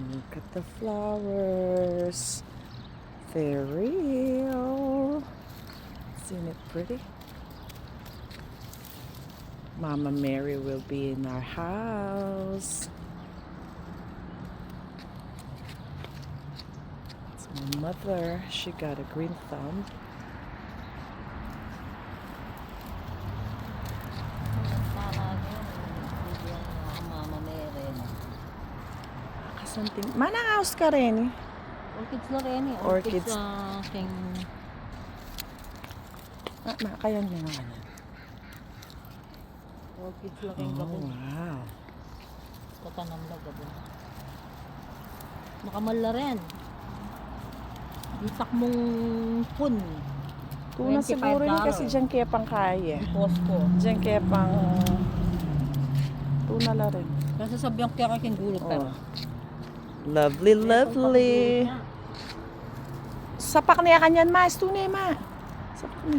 Look at the flowers. They're real. Isn't it pretty? Mama Mary will be in our house. It's my mother. She got a green thumb. Something. Manang house ka rin eh. Orchids na rin eh. Orchids. King... Kaya nga ano. Orchids na king Oh, gabon. wow. Tatanam na gabon. Makamal na rin. Isak mong pun. Tuna siguro ni kasi dyan kaya pang kaya. Costco. Dyan kaya pang tuna la rin. Kasi sabi ang kaya king gulot pero. Lovely, lovely. Sapak niya kanyan ma. Tunay ma. Sapak niya.